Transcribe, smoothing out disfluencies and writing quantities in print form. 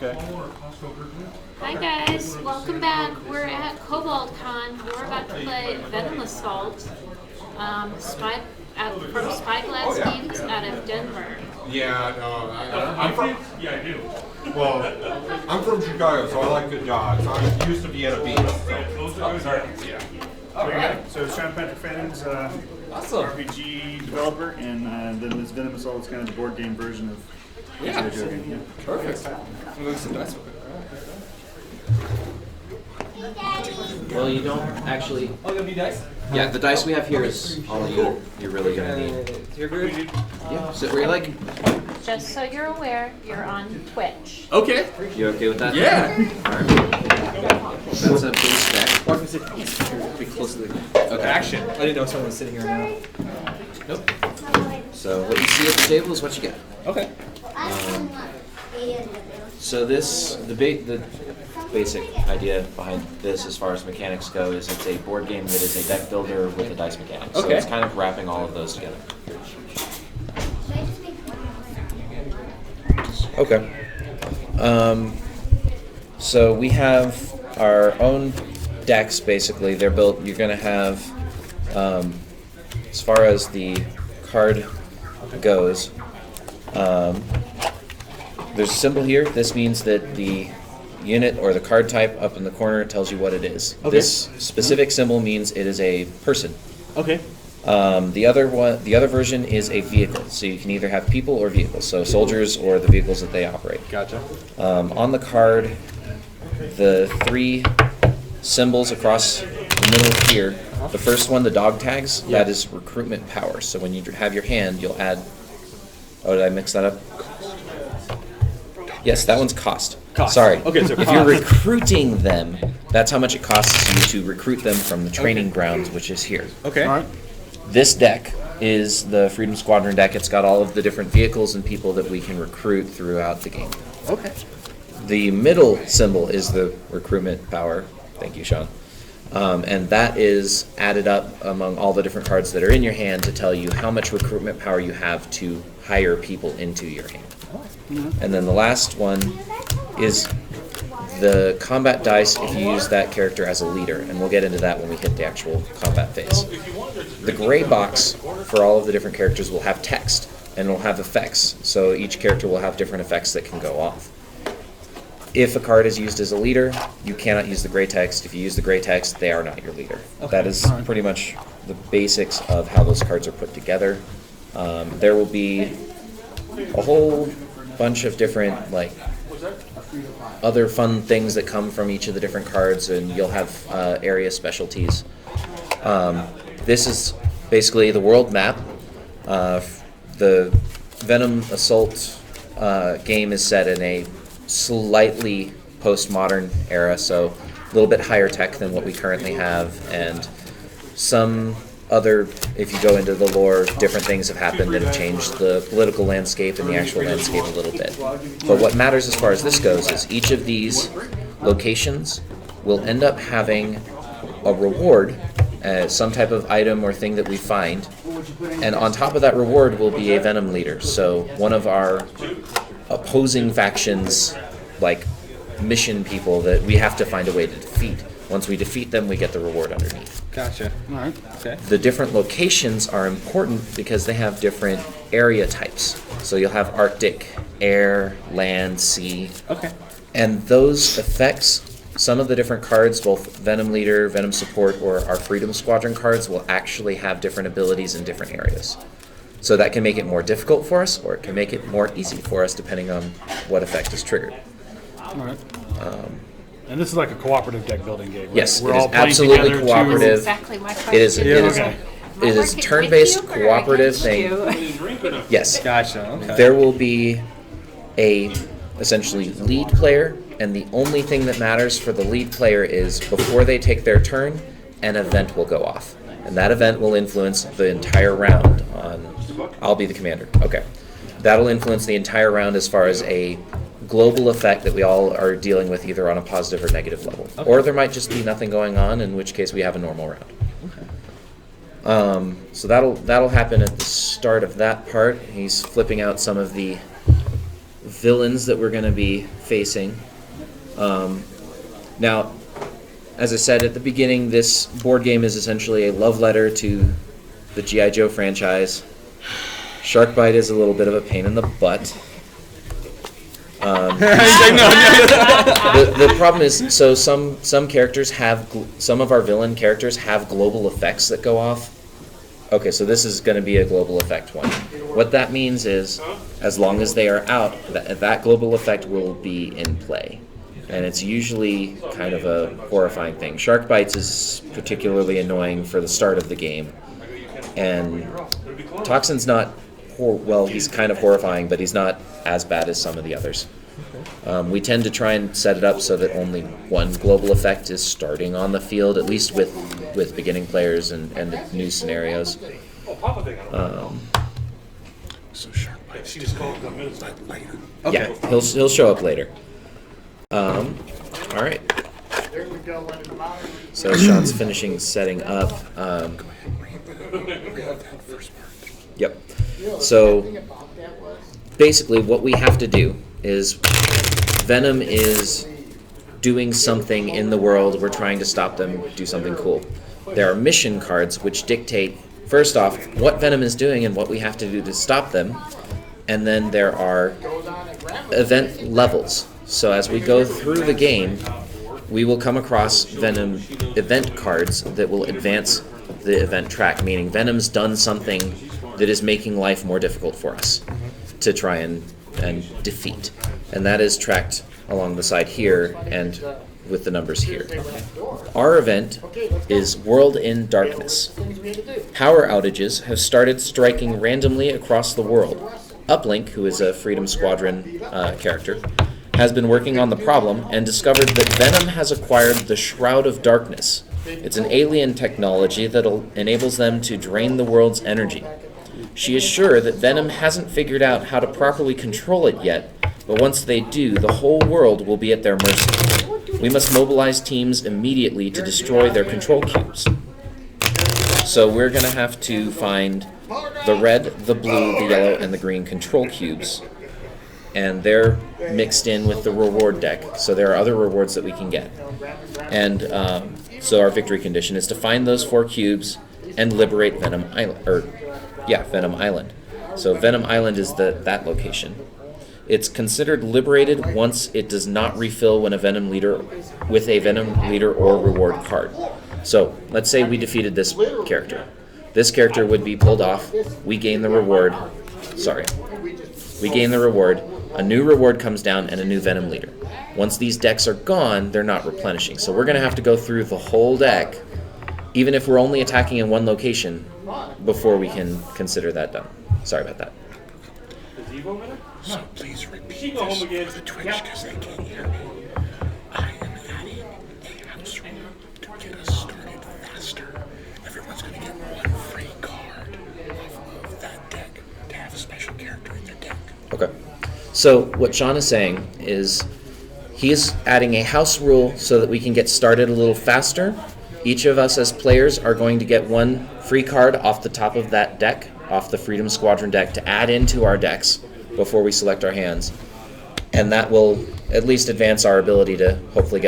Okay. Hi guys, welcome back. We're at KOBOLD CON. We're about to play Venom Assault from Spyglass Games out of Denver. Yeah, no, I'm from. Yeah, I do. Well, I'm from Chicago, so I like good dogs. I used to be at a beach. Yeah. All right. So Sean Patrick Fannon's Awesome. RPG developer, and then this Venom Assault is kind of the board game version of Yeah. the game. Yeah. Perfect. I'm going to some dice with it. Well, you don't actually. Oh, you have new dice? Yeah, the dice we have here is all you're really gonna need. You're good. Yeah. Sit where you like. Just so you're aware, you're on Twitch. Okay. You okay with that? Yeah. All right. That's a base deck. Be close to the. Okay. Action. I didn't know someone was sitting here now. Nope. So what you see at the table is what you get. Okay. So this, the basic idea behind this, as far as mechanics go, is it's a board game that is a deck builder with a dice mechanic. So it's kind of wrapping all of those together. Okay. So we have our own decks, basically. They're built, you're going to have, as far as the card goes, there's a symbol here. This means that the unit or the card type up in the corner tells you what it is. Okay. This specific symbol means it is a person. Okay. The other version is a vehicle. So you can either have people or vehicles. So soldiers or the vehicles that they operate. Gotcha. On the card, the three symbols across the middle here. The first one, the dog tags, that is recruitment power. So when you have your hand, you'll add. Oh, did I mix that up? Yes, that one's cost. Sorry. Okay, so if you're recruiting them, that's how much it costs you to recruit them from the training grounds, which is here. Okay. All right. This deck is the Freedom Squadron deck. It's got all of the different vehicles and people that we can recruit throughout the game. Okay. The middle symbol is the recruitment power. Thank you, Sean. And that is added up among all the different cards that are in your hand to tell you how much recruitment power you have to hire people into your hand. And then the last one is the combat dice if you use that character as a leader, and we'll get into that when we hit the actual combat phase. The gray box for all of the different characters will have text, and it'll have effects, so each character will have different effects that can go off. If a card is used as a leader, you cannot use the gray text. If you use the gray text, they are not your leader. Okay. That is pretty much the basics of how those cards are put together. There will be a whole bunch of different other fun things that come from each of the different cards, and you'll have area specialties. This is basically the world map. The Venom Assault game is set in a slightly postmodern era, so a little bit higher tech than what we currently have, and some other, if you go into the lore, different things have happened that have changed the political landscape and the actual landscape a little bit. But what matters as far as this goes is each of these locations will end up having a reward, some type of item or thing that we find, and on top of that reward will be a Venom leader. So one of our opposing factions, mission people that we have to find a way to defeat. Once we defeat them, we get the reward underneath. Gotcha. All right. Okay. The different locations are important because they have different area types. So you'll have Arctic, air, land, sea. Okay. And those effects, some of the different cards, both Venom Leader, Venom Support, or our Freedom Squadron cards, will actually have different abilities in different areas. So that can make it more difficult for us, or it can make it more easy for us, depending on what effect is triggered. All right. And this is like a cooperative deck building game, right? Yes, We're it is all playing absolutely together cooperative. That's exactly my question. It is. Yeah, okay. It is a turn-based cooperative thing. Yes. Gotcha. Okay. There will be a essentially lead player, and the only thing that matters for the lead player is before they take their turn, an event will go off, and that event will influence the entire round. I'll be the commander. Okay, that'll influence the entire round as far as a global effect that we all are dealing with, either on a positive or negative level, or there might just be nothing going on, in which case we have a normal round. So that'll happen at the start of that part. He's flipping out some of the villains that we're going to be facing. Now, as I said at the beginning, this board game is essentially a love letter to the G.I. Joe franchise. Sharkbite is a little bit of a pain in the butt. The problem is, so some characters have, some of our villain characters have global effects that go off. Okay, so this is going to be a global effect one. What that means is, as long as they are out, that global effect will be in play. And it's usually kind of a horrifying thing. Shark bites is particularly annoying for the start of the game. And Toxin's not, well, he's kind of horrifying, but he's not as bad as some of the others. We tend to try and set it up so that only one global effect is starting on the field, at least with beginning players and new scenarios. So shark bites. She just called a couple minutes later. Yeah, he'll show up later. All right. So Sean's finishing setting up. Yep. So basically, what we have to do is Venom is doing something in the world. We're trying to stop them do something cool. There are mission cards which dictate, first off, what Venom is doing and what we have to do to stop them. And then there are event levels. So as we go through the game, we will come across Venom event cards that will advance the event track, meaning Venom's done something that is making life more difficult for us to try and defeat. And that is tracked along the side here and with the numbers here. Our event is World in Darkness. Power outages have started striking randomly across the world. Uplink, who is a Freedom Squadron character, has been working on the problem and discovered that Venom has acquired the Shroud of Darkness. It's an alien technology that enables them to drain the world's energy. She is sure that Venom hasn't figured out how to properly control it yet, but once they do, the whole world will be at their mercy. We must mobilize teams immediately to destroy their control cubes. So we're going to have to find the red, the blue, the yellow, and the green control cubes. And they're mixed in with the reward deck, so there are other rewards that we can get. And so our victory condition is to find those 4 cubes and liberate Venom Island. Venom Island. So Venom Island is that location. It's considered liberated once it does not refill when a Venom leader or reward card. So let's say we defeated this character. This character would be pulled off. We gain the reward. We gain the reward. A new reward comes down and a new Venom leader. Once these decks are gone, they're not replenishing. So we're going to have to go through the whole deck, even if we're only attacking in one location, before we can consider that done. Sorry about that. So please repeat this for the Twitch because they can't hear me. I am adding a house rule to get us started faster. Everyone's going to get 1 free card off of that deck to have a special character in their deck. Okay. So what Sean is saying is he is adding a house rule so that we can get started a little faster. Each of us as players are going to get 1 free card off the top of that deck, off the Freedom Squadron deck, to add into our decks before we select our hands. And that will at least advance our ability to hopefully get